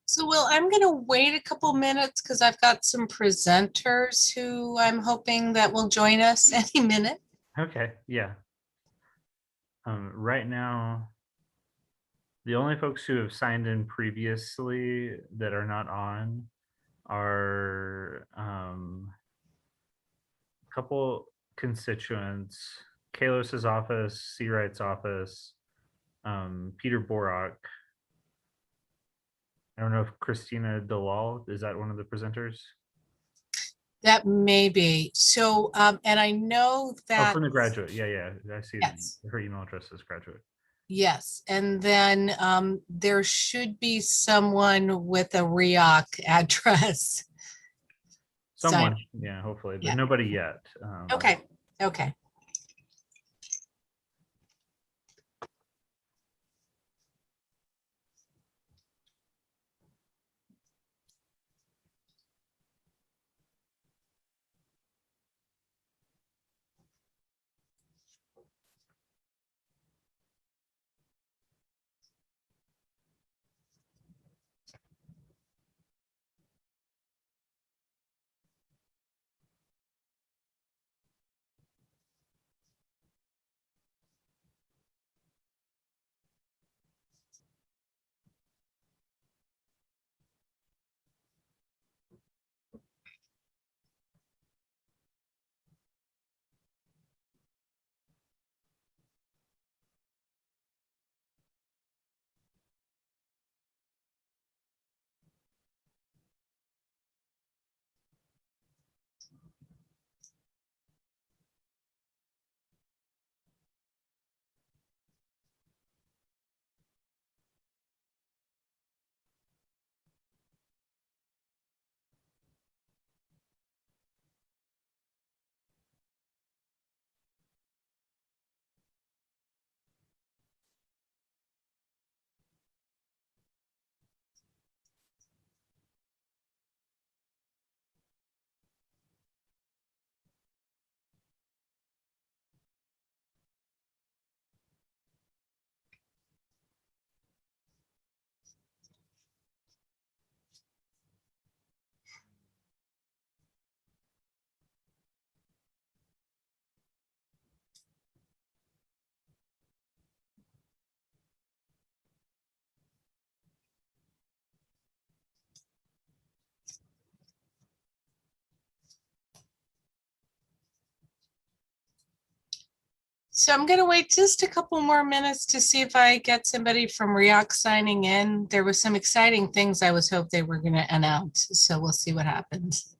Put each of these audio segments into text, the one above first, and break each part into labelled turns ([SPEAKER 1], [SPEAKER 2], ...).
[SPEAKER 1] So, Will, I'm going to wait a couple minutes because I've got some presenters who I'm hoping that will join us any minute.
[SPEAKER 2] Okay, yeah. Right now, the only folks who have signed in previously that are not on are a couple constituents, Kalos's office, Seawright's office, Peter Borak. I don't know if Christina Dalal, is that one of the presenters?
[SPEAKER 1] That may be. So, and I know
[SPEAKER 2] Oh,
[SPEAKER 1] that.
[SPEAKER 2] from the graduate. Yeah. I see
[SPEAKER 1] Yes.
[SPEAKER 2] her email address is graduate.
[SPEAKER 1] Yes. And then there should be someone with a REOC address.
[SPEAKER 2] Someone, yeah, hopefully, but
[SPEAKER 1] yeah.
[SPEAKER 2] nobody yet.
[SPEAKER 1] Okay. Okay. So I'm going to wait just a couple more minutes to see if I get somebody from REAC signing in. There were some exciting things I was hoping they were going to announce, so we'll see what happens.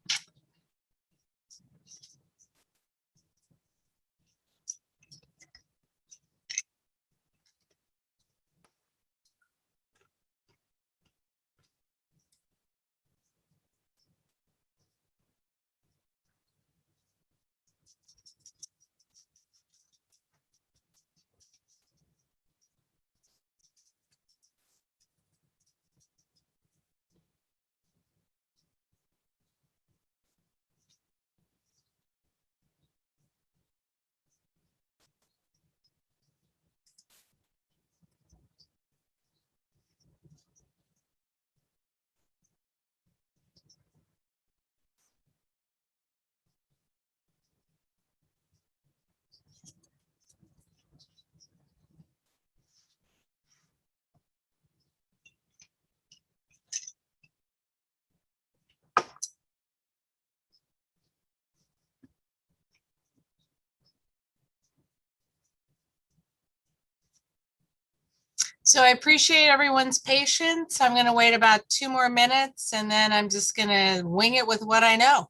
[SPEAKER 1] So I appreciate everyone's patience. I'm going to wait about 2 more minutes and then I'm just going to wing it with what I know.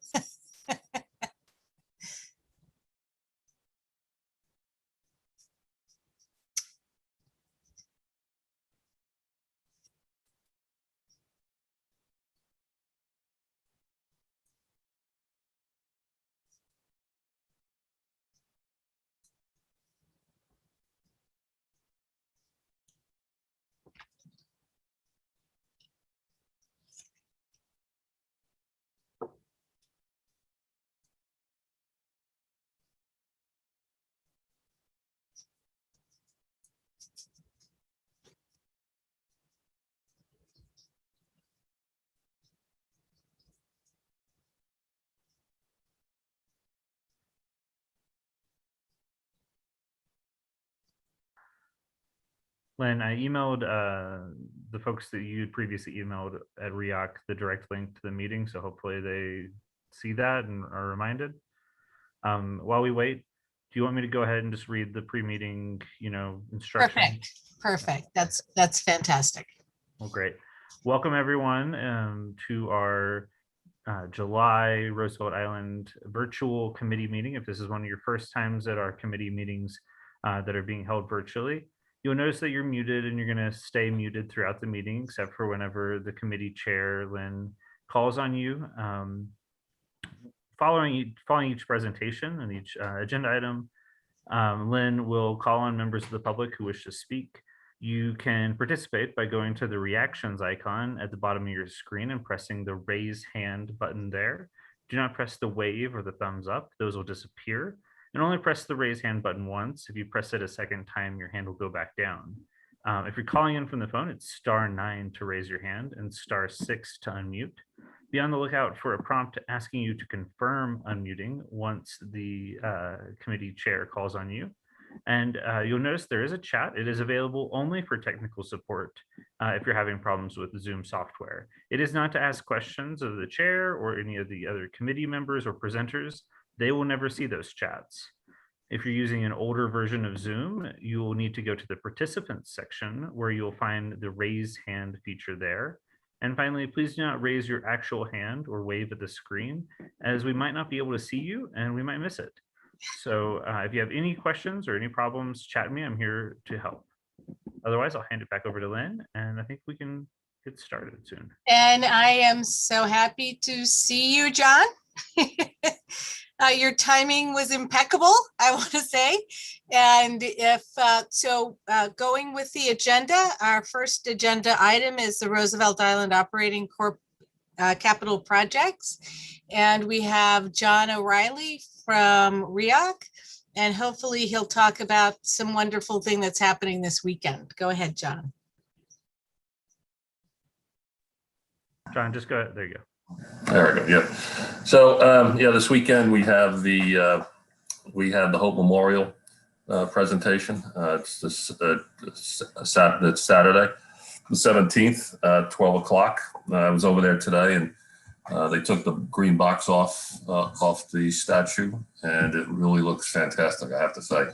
[SPEAKER 2] Lynn, I emailed the folks that you previously emailed at REAC the direct link to the meeting, so hopefully they see that and are reminded. While we wait, do you want me to go ahead and just read the pre-meeting, instructions?
[SPEAKER 1] Perfect. That's fantastic.
[SPEAKER 2] Well, great. Welcome everyone to our July Roosevelt Island virtual committee meeting. If this is one of your first times at our committee meetings that are being held virtually, you'll notice that you're muted and you're going to stay muted throughout the meeting, except for whenever the committee chair, Lynn, calls on you. Following each presentation and each agenda item, Lynn will call on members of the public who wish to speak. You can participate by going to the reactions icon at the bottom of your screen and pressing the raise hand button there. Do not press the wave or the thumbs up, those will disappear. And only press the raise hand button once. If you press it a second time, your hand will go back down. If you're calling in from the phone, it's *9 to raise your hand and *6 to unmute. Be on the lookout for a prompt asking you to confirm unmuting once the committee chair calls on you. And you'll notice there is a chat. It is available only for technical support if you're having problems with the Zoom software. It is not to ask questions of the chair or any of the other committee members or presenters. They will never see those chats. If you're using an older version of Zoom, you will need to go to the participants section where you'll find the raise hand feature there. And finally, please do not raise your actual hand or wave at the screen, as we might not be able to see you and we might miss it. So if you have any questions or any problems, chat me. I'm here to help. Otherwise, I'll hand it back over to Lynn, and I think we can get started soon.
[SPEAKER 1] And I am so happy to see you, John. Your timing was impeccable, I want to say. And if going with the agenda, our first agenda item is the Roosevelt Island Operating Corp Capital Projects. And we have John O'Reilly from REAC, and hopefully he'll talk about some wonderful thing that's happening this weekend. Go ahead, John.
[SPEAKER 2] John, just go ahead. There you go.
[SPEAKER 3] There we go. Yeah. So this weekend we have the Hope Memorial presentation. It's Saturday, the 17th, 12 o'clock. I was over there today, and they took the green box off the statue, and it really looks fantastic, I have to say.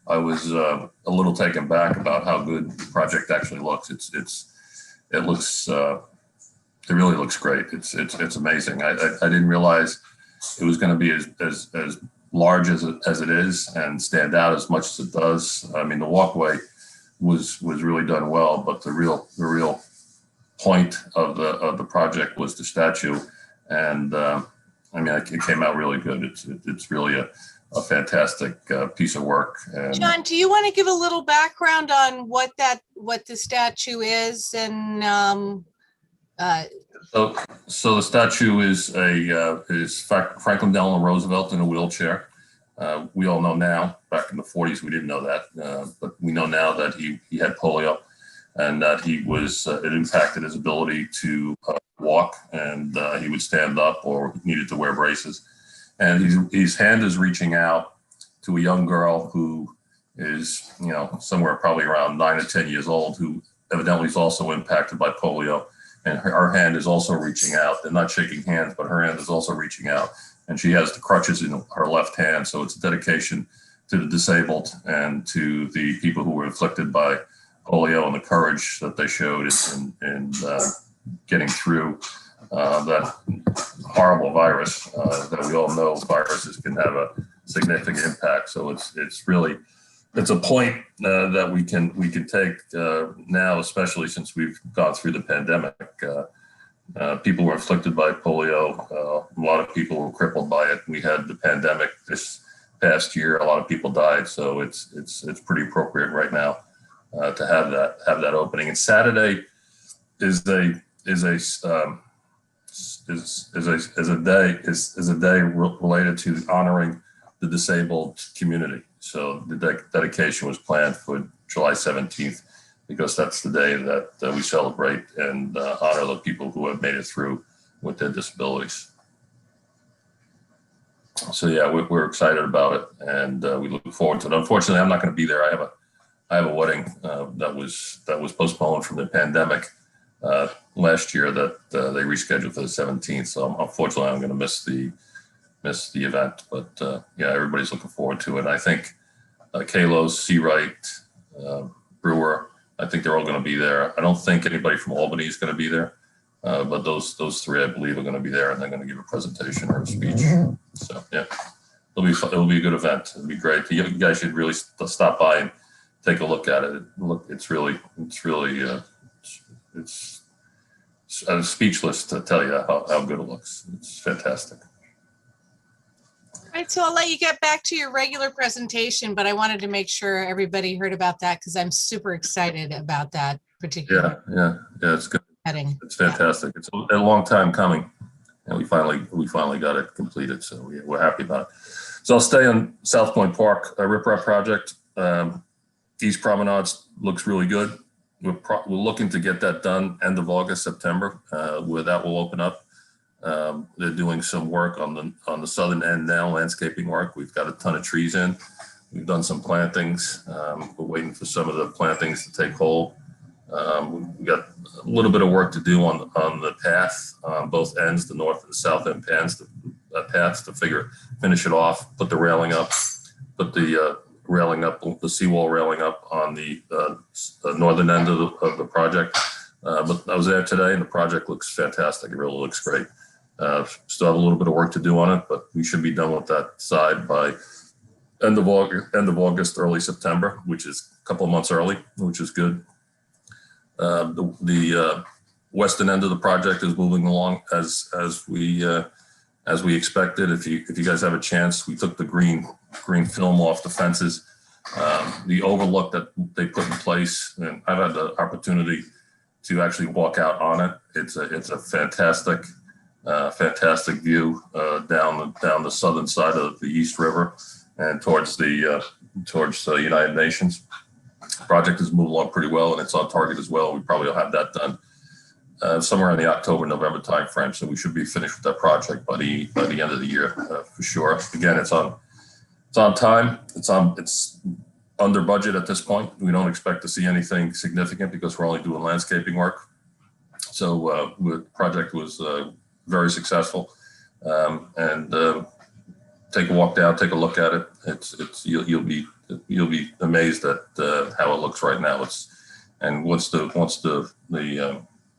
[SPEAKER 3] I was a little taken back about how good the project actually looks. It looks it really looks great. It's amazing. I didn't realize it was going to be as large as it is and stand out as much as it does. I mean, the walkway was really done well, but the real point of the project was the statue, and I mean, it came out really good. It's really a fantastic piece of work. And
[SPEAKER 1] John, do you want to give a little background on what the statue is? And
[SPEAKER 3] so the statue is Franklin Delano Roosevelt in a wheelchair. We all know now. Back in the 40s, we didn't know that, but we know now that he had polio, and that it impacted his ability to walk, and he would stand up or needed to wear braces. And his hand is reaching out to a young girl who is, somewhere probably around 9 or 10 years old, who evidently is also impacted by polio. And her hand is also reaching out. They're not shaking hands, but her hand is also reaching out. And she has the crutches in her left hand. So it's a dedication to the disabled and to the people who were afflicted by polio, and the courage that they showed in getting through that horrible virus that we all know viruses can have a significant impact. So it's a point that we can take now, especially since we've gone through the pandemic. People were afflicted by polio. A lot of people were crippled by it. We had the pandemic this past year. A lot of people died. So it's pretty appropriate right now to have that opening. And Saturday is a day related to honoring the disabled community. So the dedication was planned for July 17th, because that's the day that we celebrate and honor the people who have made it through with their disabilities. So yeah, we're excited about it, and we look forward to it. Unfortunately, I'm not going to be there. I have a wedding that was postponed from the pandemic last year that they rescheduled for the 17th. So unfortunately, I'm going to miss the event. But yeah, everybody's looking forward to it. And I think Kalos, Seawright, Brewer, I think they're all going to be there. I don't think anybody from Albany is going to be there, but those three, I believe, are going to be there, and they're going to give a presentation or a speech. So yeah, it'll be a good event. It'll be great. You guys should really stop by and take a look at it. I'm speechless to tell you how good it looks. It's fantastic.
[SPEAKER 1] All right, so I'll let you get back to your regular presentation, but I wanted to make sure everybody heard about that, because I'm super excited about that particular
[SPEAKER 3] Yeah, it's good.
[SPEAKER 1] heading.
[SPEAKER 3] It's fantastic. It's a long time coming, and we finally got it completed. So we're happy about it. So I'll stay on South Point Park riprap project. East Promenade looks really good. We're looking to get that done end of August, September, where that will open up. They're doing some work on the southern end now, landscaping work. We've got a ton of trees in. We've done some plantings. We're waiting for some of the plantings to take hold. We've got a little bit of work to do on the path on both ends, the north and the south end paths to finish it off, put the railing up, put the the seawall railing up on the northern end of the project. But I was there today, and the project looks fantastic. It really looks great. Still have a little bit of work to do on it, but we should be done with that side by end of August, early September, which is a couple of months early, which is good. The western end of the project is moving along as we expected. If you guys have a chance, we took the green film off the fences. The overlook that they put in place, and I've had the opportunity to actually walk out on it. It's a fantastic view down the southern side of the East River and towards the United Nations. The project has moved along pretty well, and it's on target as well. We probably will have that done somewhere in the October-November timeframe. So we should be finished with that project by the end of the year for sure. Again, it's on time. It's under budget at this point. We don't expect to see anything significant because we're only doing landscaping work. So the project was very successful, and take a walk down, take a look at it. You'll be amazed at how it looks right now. And once the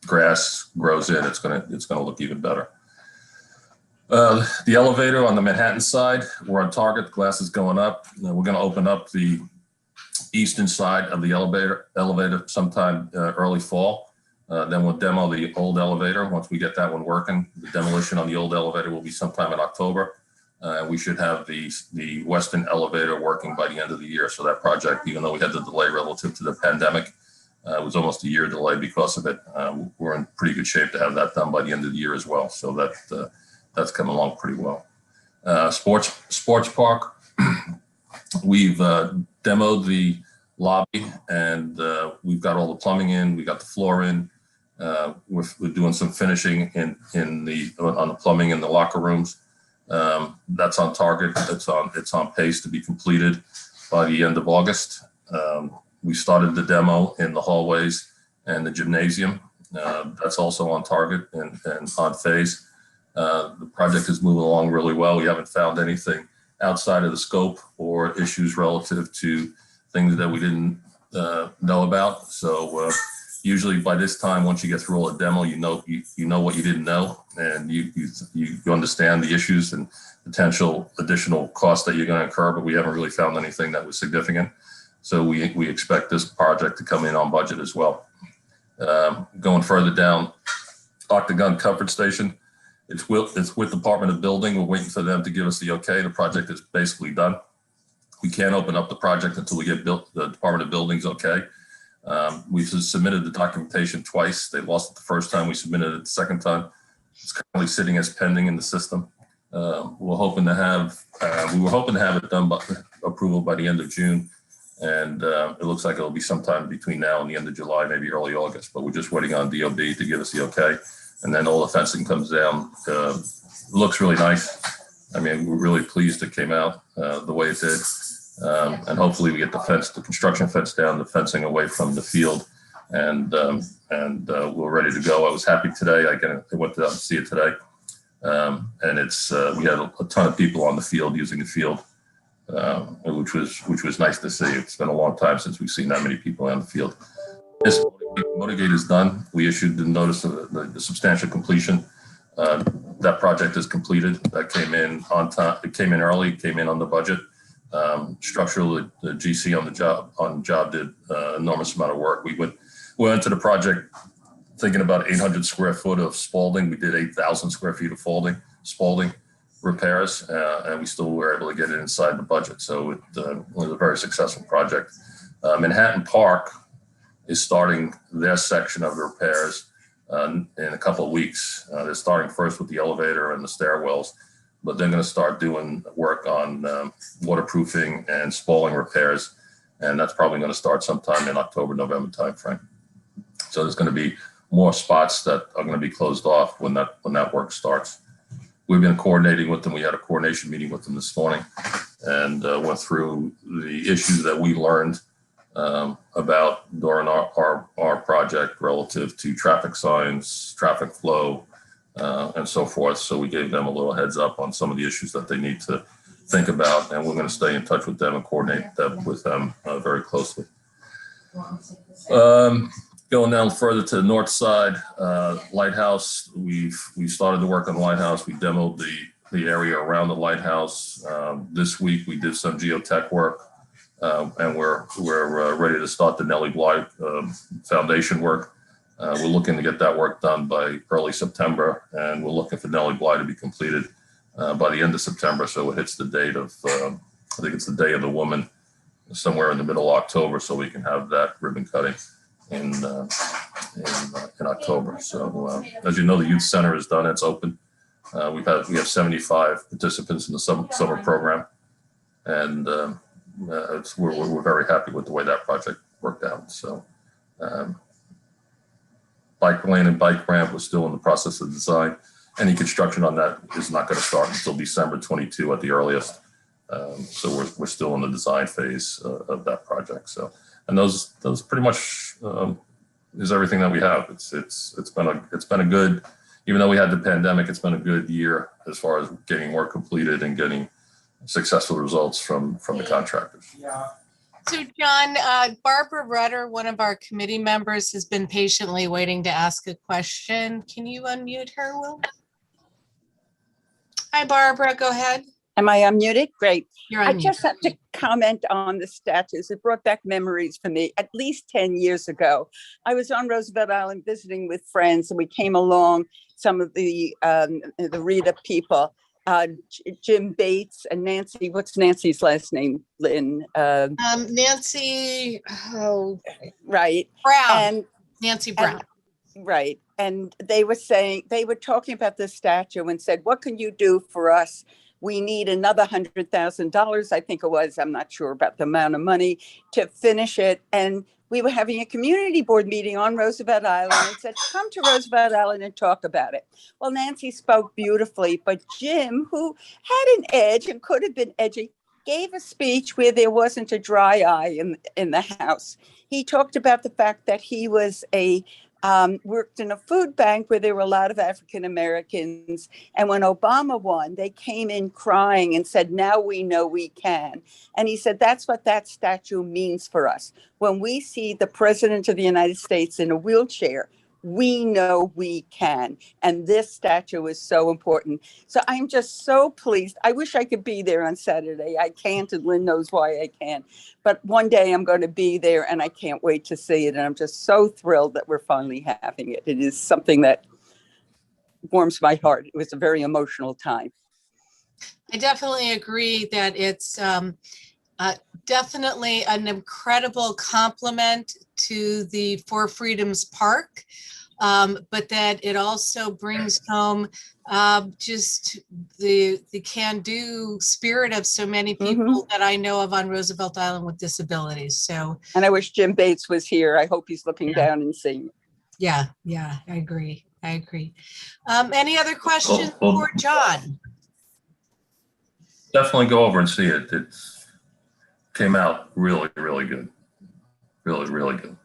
[SPEAKER 3] grass grows in, it's gonna look even better. The elevator on the Manhattan side, we're on target. The glass is going up. We're going to open up the eastern side of the elevator sometime early fall. Then we'll demo the old elevator. Once we get that one working, the demolition on the old elevator will be sometime in October. We should have the western elevator working by the end of the year. So that project, even though we had the delay relative to the pandemic, it was almost a year delay because of it. We're in pretty good shape to have that done by the end of the year as well. So that's come along pretty well. Sports park, we've demoed the lobby, and we've got all the plumbing in. We got the floor in. We're doing some finishing on the plumbing in the locker rooms. That's on target. It's on pace to be completed by the end of August. We started the demo in the hallways and the gymnasium. That's also on target and on phase. The project is moving along really well. We haven't found anything outside of the scope or issues relative to things that we didn't know about. So usually by this time, once you get through all the demo, you know what you didn't know, and you understand the issues and potential additional costs that you're going to incur. But we haven't really found anything that was significant. So we expect this project to come in on budget as well. Going further down, Octagon Comfort Station. It's with Department of Building. We're waiting for them to give us the okay. The project is basically done. We can't open up the project until we get the Department of Building's okay. We've submitted the documentation twice. They lost it the first time. We submitted it the second time. It's currently sitting as pending in the system. We were hoping to have it done by approval by the end of June. And it looks like it'll be sometime between now and the end of July, maybe early August. But we're just waiting on DOB to give us the okay. And then all the fencing comes down. It looks really nice. I mean, we're really pleased it came out the way it did. And hopefully we get the construction fence down, the fencing away from the field, and we're ready to go. I was happy today. I went out to see it today. And we had a ton of people on the field using the field, which was nice to see. It's been a long time since we've seen that many people on the field. This Motorgate is done. We issued the notice of the substantial completion. That project is completed. That came in on time. It came in early. Came in on the budget. Structurally, the GC on the job did an enormous amount of work. We went into the project thinking about 800 square foot of Spalding. We did 8,000 square feet of Spalding repairs, and we still were able to get it inside the budget. So it was a very successful project. Manhattan Park is starting their section of the repairs in a couple of weeks. They're starting first with the elevator and the stairwells, but they're going to start doing work on waterproofing and spalling repairs, and that's probably going to start sometime in October, November timeframe. So there's going to be more spots that are going to be closed off when that work starts. We've been coordinating with them. We had a coordination meeting with them this morning and went through the issues that we learned about during our project relative to traffic signs, traffic flow, and so forth. So we gave them a little heads up on some of the issues that they need to think about, and we're going to stay in touch with them and coordinate that with them very closely. Going down further to the north side, lighthouse. We started to work on the lighthouse. We demoed the area around the lighthouse. This week we did some geotech work, and we're ready to start the Nellie Bly foundation work. We're looking to get that work done by early September, and we're looking for Nellie Bly to be completed by the end of September. So it hits the date of, I think it's the Day of the Woman, somewhere in the middle of October, so we can have that ribbon cutting in October. So as you know, the youth center is done. It's open. We have 75 participants in the summer program, and we're very happy with the way that project worked out. So. Bike lane and bike ramp was still in the process of design. Any construction on that is not going to start until December 22 at the earliest. So we're still in the design phase of that project. So, and those pretty much is everything that we have. It's been a good, even though we had the pandemic, it's been a good year as far as getting work completed and getting successful results from the contractors.
[SPEAKER 1] So John, Barbara Rutter, one of our committee members, has been patiently waiting to ask a question. Can you unmute her, Will? Hi, Barbara, go ahead.
[SPEAKER 4] Am I unmuted? Great.
[SPEAKER 1] You're
[SPEAKER 4] I
[SPEAKER 1] unmuted.
[SPEAKER 4] just have to comment on the statues. It brought back memories for me. At least 10 years ago, I was on Roosevelt Island visiting with friends, and we came along some of the Rita people, Jim Bates and Nancy. What's Nancy's last name, Lynn?
[SPEAKER 1] Nancy, oh,
[SPEAKER 4] Right.
[SPEAKER 1] Brown,
[SPEAKER 4] And
[SPEAKER 1] Nancy Brown.
[SPEAKER 4] right. And they were talking about this statue and said, what can you do for us? We need another $100,000, I think it was, I'm not sure about the amount of money, to finish it. And we were having a community board meeting on Roosevelt Island and said, come to Roosevelt Island and talk about it. Well, Nancy spoke beautifully, but Jim, who had an edge and could have been edgy, gave a speech where there wasn't a dry eye in the house. He talked about the fact that he was worked in a food bank where there were a lot of African Americans. And when Obama won, they came in crying and said, now we know we can. And he said, that's what that statue means for us. When we see the president of the United States in a wheelchair, we know we can. And this statue is so important. So I'm just so pleased. I wish I could be there on Saturday. I can't, and Lynn knows why I can't. But one day I'm going to be there, and I can't wait to see it. And I'm just so thrilled that we're finally having it. It is something that warms my heart. It was a very emotional time.
[SPEAKER 1] I definitely agree that it's definitely an incredible compliment to the Four Freedoms Park, but that it also brings home just the can-do spirit of so many people that I know of on Roosevelt Island with disabilities. So,
[SPEAKER 4] and I wish Jim Bates was here. I hope he's looking down and seeing it.
[SPEAKER 1] Yeah, I agree. Any other questions for John?
[SPEAKER 3] Definitely go over and see it. It came out really, really good. Really, really good.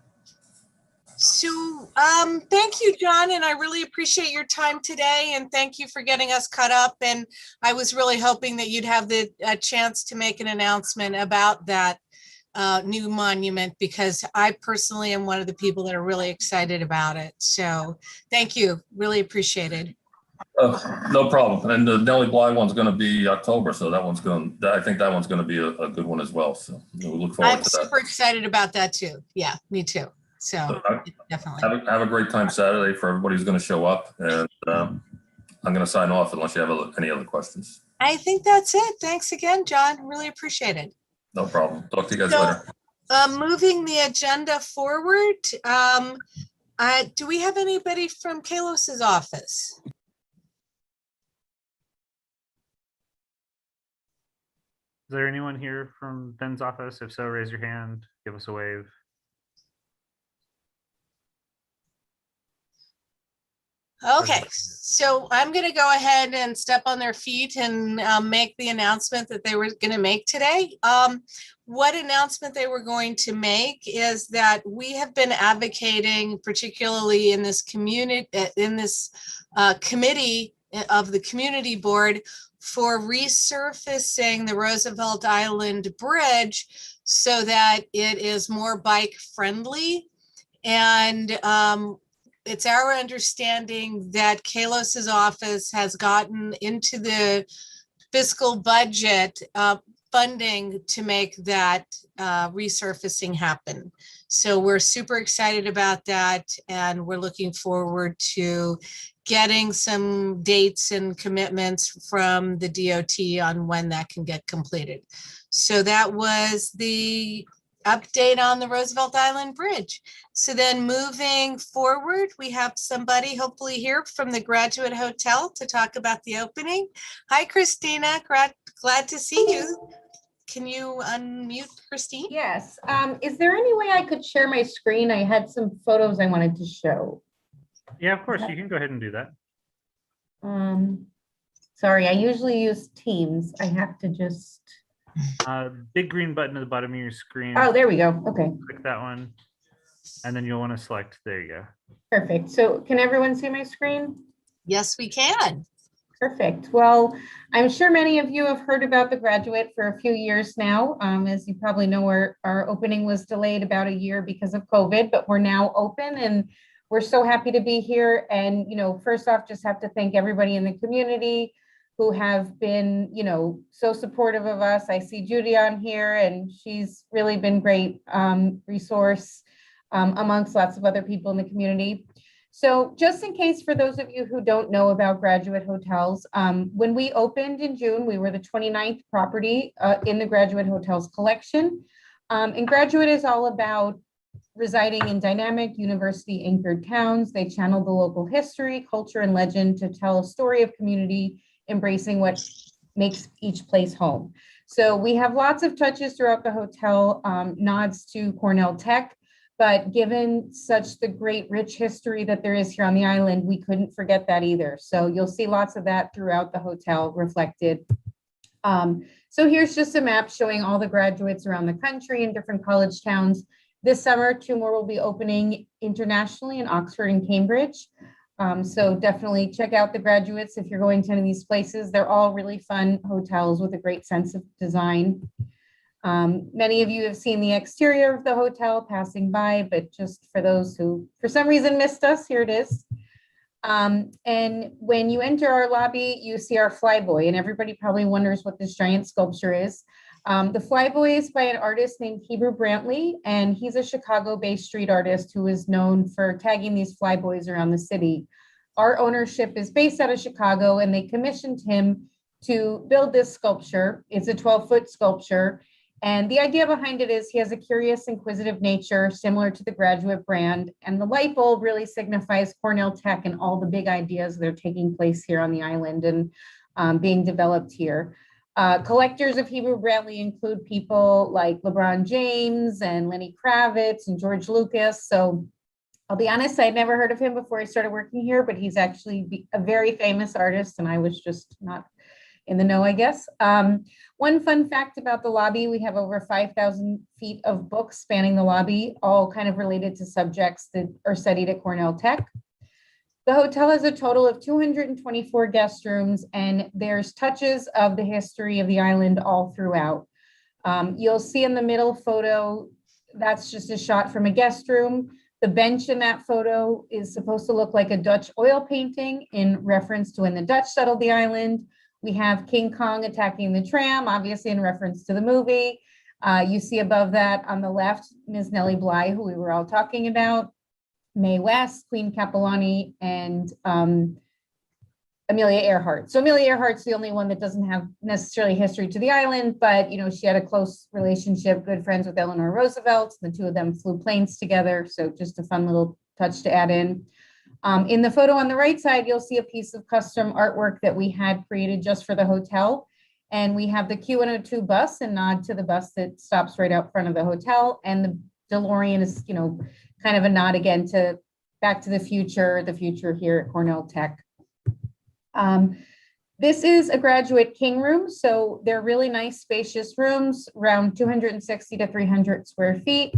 [SPEAKER 1] So thank you, John, and I really appreciate your time today, and thank you for getting us caught up. And I was really hoping that you'd have the chance to make an announcement about that new monument, because I personally am one of the people that are really excited about it. So thank you, really appreciated.
[SPEAKER 3] No problem. And the Nellie Bly one's going to be October, so I think that one's going to be a good one as well. So we look forward to that. I'm
[SPEAKER 1] super excited about that too. Yeah, me too. So definitely
[SPEAKER 3] have a great time Saturday for everybody who's going to show up. And I'm going to sign off unless you have any other questions.
[SPEAKER 1] I think that's it. Thanks again, John. Really appreciate it.
[SPEAKER 3] No problem. Talk to you guys later.
[SPEAKER 1] Moving the agenda forward, do we have anybody from Kalos's office?
[SPEAKER 2] Is there anyone here from Ben's office? If so, raise your hand, give us a wave.
[SPEAKER 1] Okay, so I'm going to go ahead and step on their feet and make the announcement that they were going to make today. What announcement they were going to make is that we have been advocating, particularly in this community, committee of the community board, for resurfacing the Roosevelt Island Bridge so that it is more bike friendly. And it's our understanding that Kalos's office has gotten into the fiscal budget funding to make that resurfacing happen. So we're super excited about that, and we're looking forward to getting some dates and commitments from the DOT on when that can get completed. So that was the update on the Roosevelt Island Bridge. So then moving forward, we have somebody hopefully here from the Graduate Hotel to talk about the opening. Hi, Christina. Glad to see you. Can you unmute, Christine?
[SPEAKER 5] Yes. Is there any way I could share my screen? I had some photos I wanted to show.
[SPEAKER 2] Yeah, of course. You can go ahead and do that.
[SPEAKER 5] Sorry, I usually use Teams. I have to just...
[SPEAKER 2] Big green button at the bottom of your screen.
[SPEAKER 5] Oh, there we go. Okay.
[SPEAKER 2] Click that one. And then you'll want to select, there you go.
[SPEAKER 5] Perfect. So can everyone see my screen?
[SPEAKER 1] Yes, we can.
[SPEAKER 5] Perfect. Well, I'm sure many of you have heard about the Graduate for a few years now. As you probably know, our opening was delayed about a year because of COVID, but we're now open and we're so happy to be here. And, first off, just have to thank everybody in the community who have been, so supportive of us. I see Judy on here and she's really been great resource amongst lots of other people in the community. So just in case, for those of you who don't know about Graduate Hotels, when we opened in June, we were the 29th property in the Graduate Hotels collection. And Graduate is all about residing in dynamic university anchored towns. They channel the local history, culture, and legend to tell a story of community, embracing what makes each place home. So we have lots of touches throughout the hotel, nods to Cornell Tech. But given such the great rich history that there is here on the island, we couldn't forget that either. So you'll see lots of that throughout the hotel reflected. So here's just a map showing all the graduates around the country in different college towns. This summer, 2 more will be opening internationally in Oxford and Cambridge. So definitely check out the Graduates if you're going to any of these places. They're all really fun hotels with a great sense of design. Many of you have seen the exterior of the hotel passing by, but just for those who for some reason missed us, here it is. And when you enter our lobby, you see our flyboy, and everybody probably wonders what this giant sculpture is. The flyboy is by an artist named Heber Brantley, and he's a Chicago-based street artist who is known for tagging these flyboys around the city. Our ownership is based out of Chicago, and they commissioned him to build this sculpture. It's a 12-foot sculpture. And the idea behind it is he has a curious, inquisitive nature similar to the Graduate brand. And the light bulb really signifies Cornell Tech and all the big ideas that are taking place here on the island and being developed here. Collectors of Heber Brantley include people like LeBron James and Lenny Kravitz and George Lucas. So I'll be honest, I'd never heard of him before I started working here, but he's actually a very famous artist, and I was just not in the know, I guess. One fun fact about the lobby, we have over 5,000 feet of books spanning the lobby, all kind of related to subjects that are studied at Cornell Tech. The hotel has a total of 224 guest rooms, and there's touches of the history of the island all throughout. You'll see in the middle photo, that's just a shot from a guest room. The bench in that photo is supposed to look like a Dutch oil painting in reference to when the Dutch settled the island. We have King Kong attacking the tram, obviously in reference to the movie. You see above that on the left, Ms. Nellie Bly, who we were all talking about, Mae West, Queen Capilani, and Amelia Earhart. So Amelia Earhart's the only one that doesn't have necessarily history to the island, but she had a close relationship, good friends with Eleanor Roosevelt. The two of them flew planes together. So just a fun little touch to add in. In the photo on the right side, you'll see a piece of custom artwork that we had created just for the hotel. And we have the Q102 bus, a nod to the bus that stops right out front of the hotel. And the DeLorean is, kind of a nod again to Back to the Future here at Cornell Tech. This is a Graduate King room. So they're really nice, spacious rooms, around 260 to 300 square feet.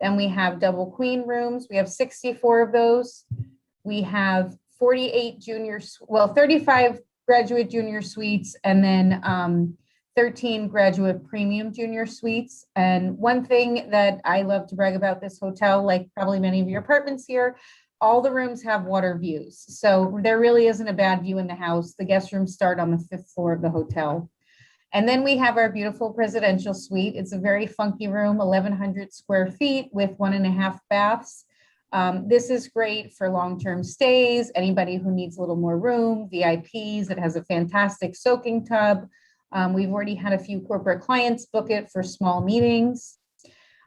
[SPEAKER 5] Then we have double queen rooms. We have 64 of those. We have 35 Graduate Junior Suites, and then 13 Graduate Premium Junior Suites. And one thing that I love to brag about this hotel, like probably many of your apartments here, all the rooms have water views. So there really isn't a bad view in the house. The guest rooms start on the 5th floor of the hotel. And then we have our beautiful presidential suite. It's a very funky room, 1,100 square feet with 1.5 baths. This is great for long-term stays, anybody who needs a little more room, VIPs. It has a fantastic soaking tub. We've already had a few corporate clients book it for small meetings.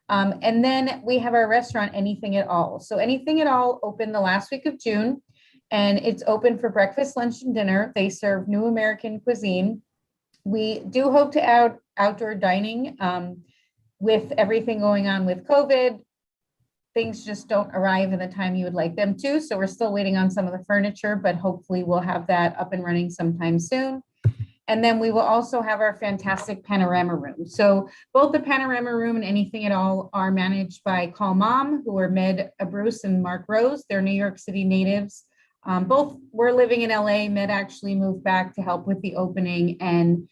[SPEAKER 5] And then we have our restaurant, Anything at All. So Anything at All opened the last week of June, and it's open for breakfast, lunch, and dinner. They serve new American cuisine. We do hope to add outdoor dining. With everything going on with COVID, things just don't arrive in the time you would like them to. So we're still waiting on some of the furniture, but hopefully we'll have that up and running sometime soon. And then we will also have our fantastic Panorama Room. So both the Panorama Room and Anything at All are managed by Call Mom, who are Med Bruce and Mark Rose. They're New York City natives. Both were living in LA. Med actually moved back to help with the opening. And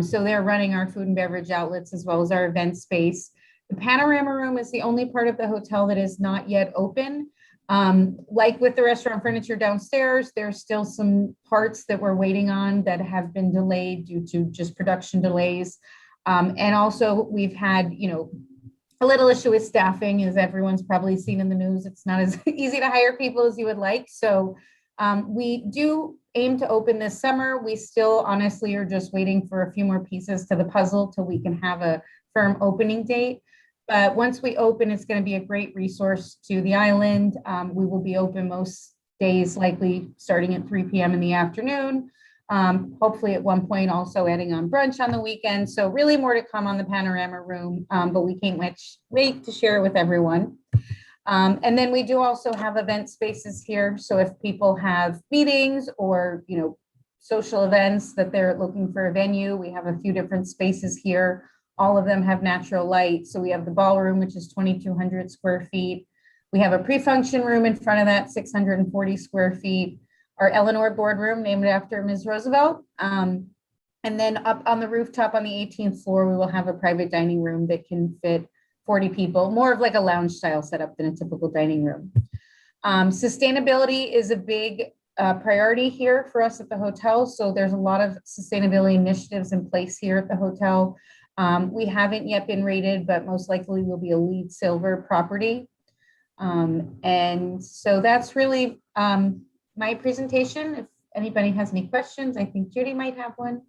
[SPEAKER 5] so they're running our food and beverage outlets as well as our event space. The Panorama Room is the only part of the hotel that is not yet open. Like with the restaurant furniture downstairs, there's still some parts that we're waiting on that have been delayed due to just production delays. And also we've had, a little issue with staffing, as everyone's probably seen in the news. It's not as easy to hire people as you would like. So we do aim to open this summer. We still honestly are just waiting for a few more pieces to the puzzle till we can have a firm opening date. But once we open, it's going to be a great resource to the island. We will be open most days, likely starting at 3 p.m. in the afternoon. Hopefully at one point also adding on brunch on the weekend. So really more to come on the Panorama Room, but we can't wait to share it with everyone. And then we do also have event spaces here. So if people have meetings or, social events that they're looking for a venue, we have a few different spaces here. All of them have natural light. So we have the ballroom, which is 2,200 square feet. We have a pre-function room in front of that, 640 square feet. Our Eleanor boardroom, named after Ms. Roosevelt. And then up on the rooftop on the 18th floor, we will have a private dining room that can fit 40 people, more of like a lounge style setup than a typical dining room. Sustainability is a big priority here for us at the hotel. So there's a lot of sustainability initiatives in place here at the hotel. We haven't yet been rated, but most likely will be a LEED silver property. And so that's really my presentation. If anybody has any questions, I think Judy might have one.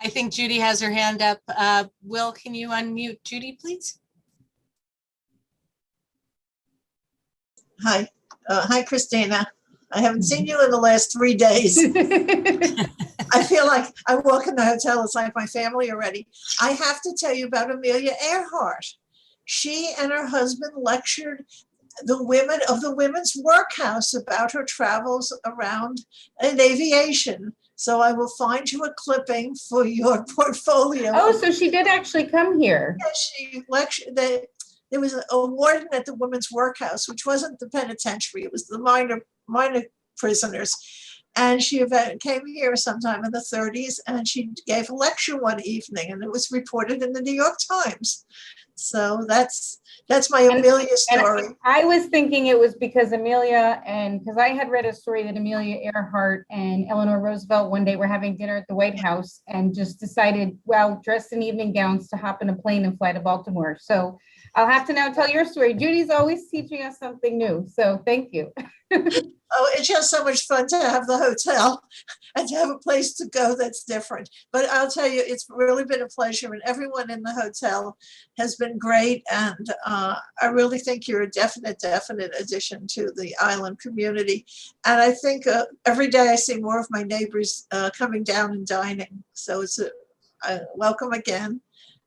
[SPEAKER 1] I think Judy has her hand up. Will, can you unmute Judy, please?
[SPEAKER 6] Hi. Hi, Christina. I haven't seen you in the last 3 days. I feel like I walk in the hotel, it's like my family already. I have to tell you about Amelia Earhart. She and her husband lectured the women of the Women's Workhouse about her travels around in aviation. So I will find you a clipping for your portfolio.
[SPEAKER 5] Oh, so she did actually come here.
[SPEAKER 6] Yeah, she lectured. There was a warden at the Women's Workhouse, which wasn't the penitentiary. It was the minor prisoners. And she came here sometime in the 30s, and she gave a lecture one evening, and it was reported in the New York Times. So that's my Amelia story.
[SPEAKER 5] And I was thinking it was because Amelia, and because I had read a story that Amelia Earhart and Eleanor Roosevelt one day were having dinner at the White House and just decided, well, dressed in evening gowns to hop in a plane and fly to Baltimore. So I'll have to now tell your story. Judy's always teaching us something new. So thank you.
[SPEAKER 6] Oh, it's just so much fun to have the hotel and to have a place to go that's different. But I'll tell you, it's really been a pleasure, and everyone in the hotel has been great. And I really think you're a definite addition to the island community. And I think every day I see more of my neighbors coming down and dining. So it's a welcome again.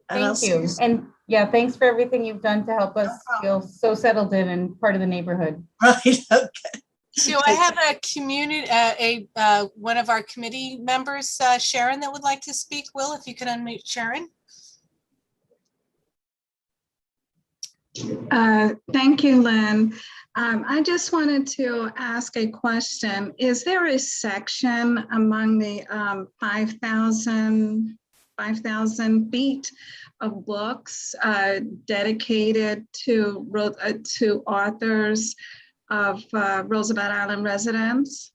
[SPEAKER 6] And
[SPEAKER 5] Thank you. And yeah, thanks for everything you've done to help us feel so settled in and part of the neighborhood.
[SPEAKER 6] Right. Okay.
[SPEAKER 1] So I have a community, one of our committee members, Sharon, that would like to speak. Will, if you can unmute Sharon.
[SPEAKER 7] Thank you, Lynn. I just wanted to ask a question. Is there a section among the 5,000 feet of books dedicated to authors of Roosevelt Island residents?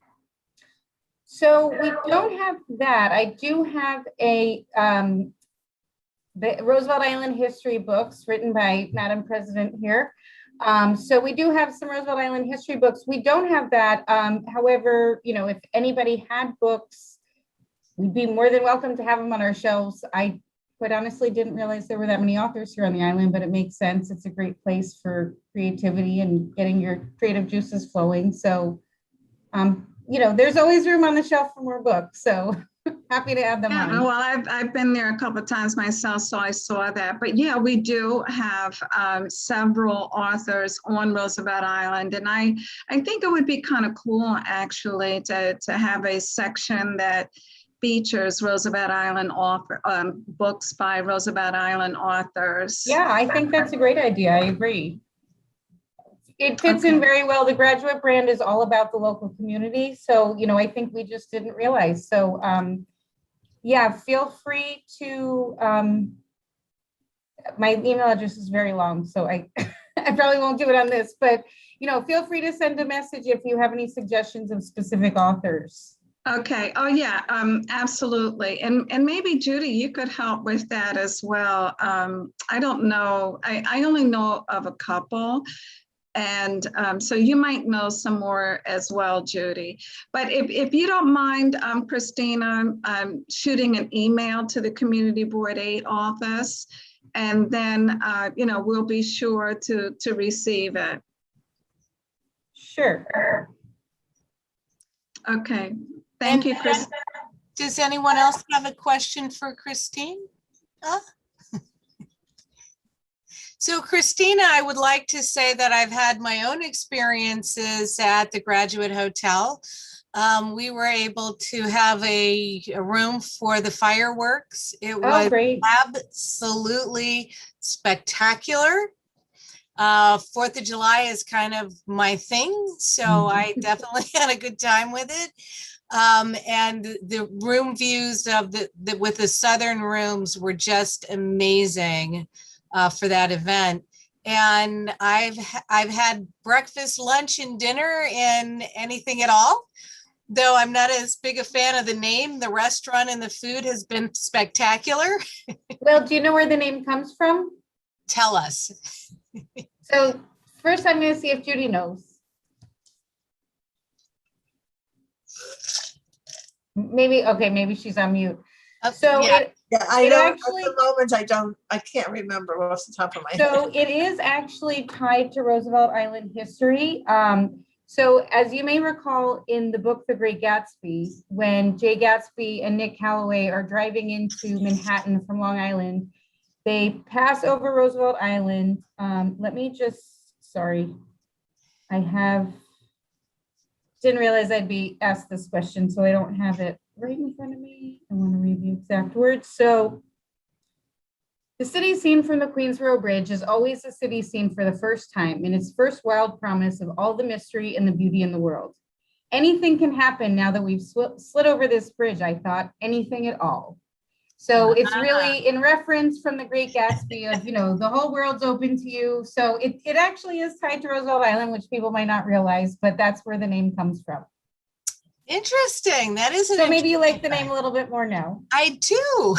[SPEAKER 5] So we don't have that. I do have a the Roosevelt Island history books written by Madam President here. So we do have some Roosevelt Island history books. We don't have that. However, if anybody had books, we'd be more than welcome to have them on our shelves. I quite honestly didn't realize there were that many authors here on the island, but it makes sense. It's a great place for creativity and getting your creative juices flowing. So, there's always room on the shelf for more books. So happy to add them on.
[SPEAKER 7] Well, I've been there a couple of times myself, so I saw that. But yeah, we do have several authors on Roosevelt Island, and I think it would be kind of cool actually to have a section that features Roosevelt Island books by Roosevelt Island authors.
[SPEAKER 5] Yeah, I think that's a great idea. I agree. It fits in very well. The Graduate brand is all about the local community. So, I think we just didn't realize. So, yeah, feel free to, my email address is very long, so I probably won't do it on this, but, feel free to send a message if you have any suggestions of specific authors.
[SPEAKER 7] Okay. Oh, yeah, absolutely. And maybe Judy, you could help with that as well. I don't know. I only know of a couple. And so you might know some more as well, Judy. But if you don't mind, Christina, shooting an email to the Community Board 8 office, and then, we'll be sure to receive it.
[SPEAKER 5] Sure.
[SPEAKER 7] Okay. Thank you, Chris.
[SPEAKER 1] Does anyone else have a question for Christine? So Christina, I would like to say that I've had my own experiences at the Graduate Hotel. We were able to have a room for the fireworks. It was
[SPEAKER 5] great.
[SPEAKER 1] absolutely spectacular. 4th of July is kind of my thing, so I definitely had a good time with it. And the room views of with the southern rooms were just amazing for that event. And I've had breakfast, lunch, and dinner in anything at all. Though I'm not as big a fan of the name, the restaurant and the food has been spectacular.
[SPEAKER 5] Well, do you know where the name comes from?
[SPEAKER 1] Tell us.
[SPEAKER 5] So first I'm going to see if Judy knows. Maybe she's on mute. So
[SPEAKER 1] yeah.
[SPEAKER 6] I don't,
[SPEAKER 5] actually,
[SPEAKER 6] at the moment, I can't remember off the top of my head.
[SPEAKER 5] So it is actually tied to Roosevelt Island history. So as you may recall in the book, The Great Gatsby, when Jay Gatsby and Nick Calloway are driving into Manhattan from Long Island, they pass over Roosevelt Island. Didn't realize I'd be asked this question, so I don't have it right in front of me. I want to read the exact words. So the city scene from the Queensboro Bridge is always a city scene for the first time, in its first wild promise of all the mystery and the beauty in the world. Anything can happen now that we've slid over this bridge, I thought, anything at all. So it's really in reference from The Great Gatsby of, the whole world's open to you. So it actually is tied to Roosevelt Island, which people might not realize, but that's where the name comes from.
[SPEAKER 1] Interesting. That is
[SPEAKER 5] so maybe you like the name a little bit more now.
[SPEAKER 1] I do.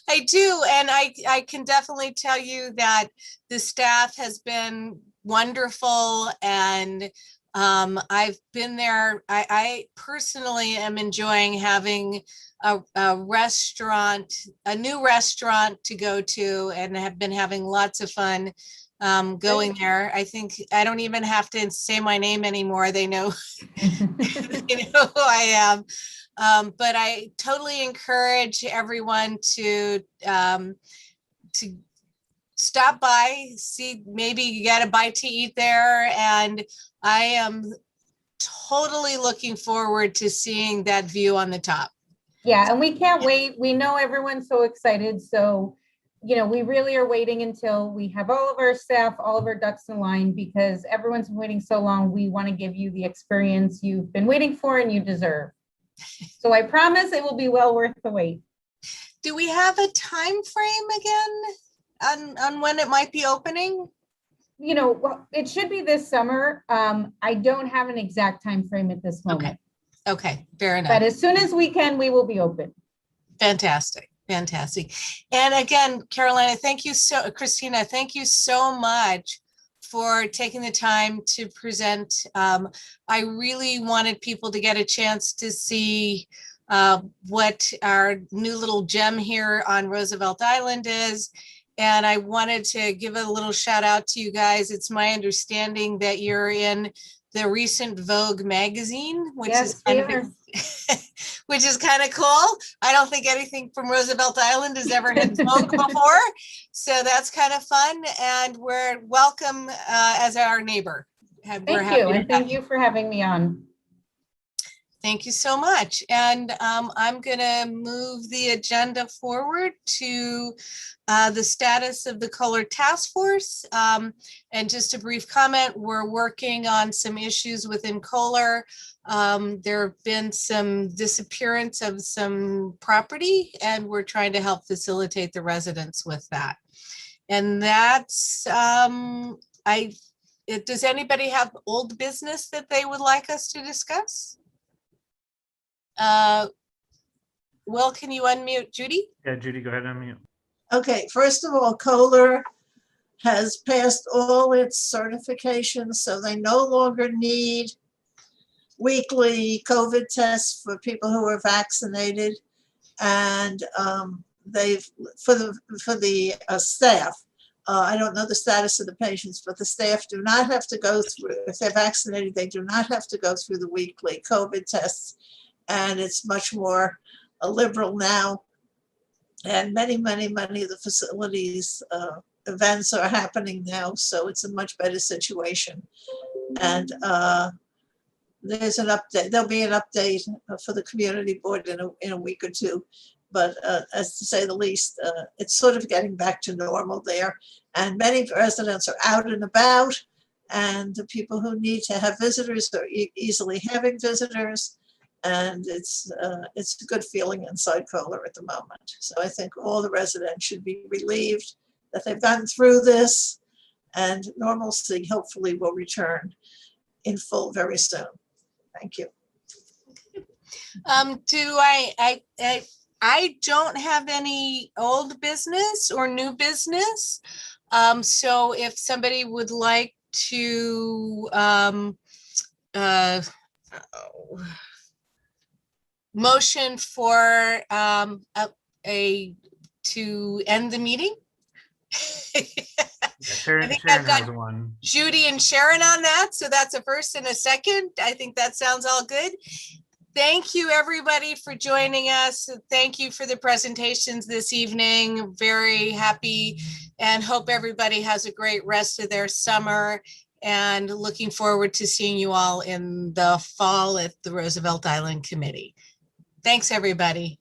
[SPEAKER 1] I do. And I can definitely tell you that the staff has been wonderful. And I've been there. I personally am enjoying having a restaurant, a new restaurant to go to, and have been having lots of fun going there. I think I don't even have to say my name anymore. They know, they know who I am. But I totally encourage everyone to stop by, see, maybe you get a bite to eat there. And I am totally looking forward to seeing that view on the top.
[SPEAKER 5] Yeah, and we can't wait. We know everyone's so excited. So, we really are waiting until we have all of our staff, all of our ducks in line, because everyone's been waiting so long. We want to give you the experience you've been waiting for and you deserve. So I promise it will be well worth the wait.
[SPEAKER 1] Do we have a time frame again on when it might be opening?
[SPEAKER 5] It should be this summer. I don't have an exact time frame at this moment.
[SPEAKER 1] Okay, fair enough.
[SPEAKER 5] But as soon as we can, we will be open.
[SPEAKER 1] Fantastic. And again, Carolina, Christina, thank you so much for taking the time to present. I really wanted people to get a chance to see what our new little gem here on Roosevelt Island is. And I wanted to give a little shout out to you guys. It's my understanding that you're in the recent Vogue magazine, which is kind of cool. I don't think anything from Roosevelt Island has ever hit Vogue before. So that's kind of fun. And we're welcome as our neighbor.
[SPEAKER 5] Thank you. And thank you for having me on.
[SPEAKER 1] Thank you so much. And I'm going to move the agenda forward to the status of the Kohler Task Force. And just a brief comment, we're working on some issues within Kohler. There have been some disappearance of some property, and we're trying to help facilitate the residents with that. And that's, does anybody have old business that they would like us to discuss? Will, can you unmute Judy?
[SPEAKER 2] Yeah, Judy, go ahead and unmute.
[SPEAKER 6] Okay, first of all, Kohler has passed all its certifications, so they no longer need weekly COVID tests for people who are vaccinated. And they've, for the staff, I don't know the status of the patients, but the staff do not have to go through, if they're vaccinated, they do not have to go through the weekly COVID tests. And it's much more liberal now. And many of the facilities, events are happening now, so it's a much better situation. And there's an update, there'll be an update for the community board in a week or two. But as to say the least, it's sort of getting back to normal there. And many residents are out and about, and the people who need to have visitors are easily having visitors. And it's a good feeling inside Kohler at the moment. So I think all the residents should be relieved that they've gotten through this, and normalcy hopefully will return in full very soon. Thank you.
[SPEAKER 1] I don't have any old business or new business. So if somebody would like to motion for to end the meeting.
[SPEAKER 2] Yeah, Sharon has one.
[SPEAKER 1] Judy and Sharon on that. So that's a first and a second. I think that sounds all good. Thank you, everybody, for joining us. Thank you for the presentations this evening. Very happy and hope everybody has a great rest of their summer, and looking forward to seeing you all in the fall at the Roosevelt Island Committee. Thanks, everybody.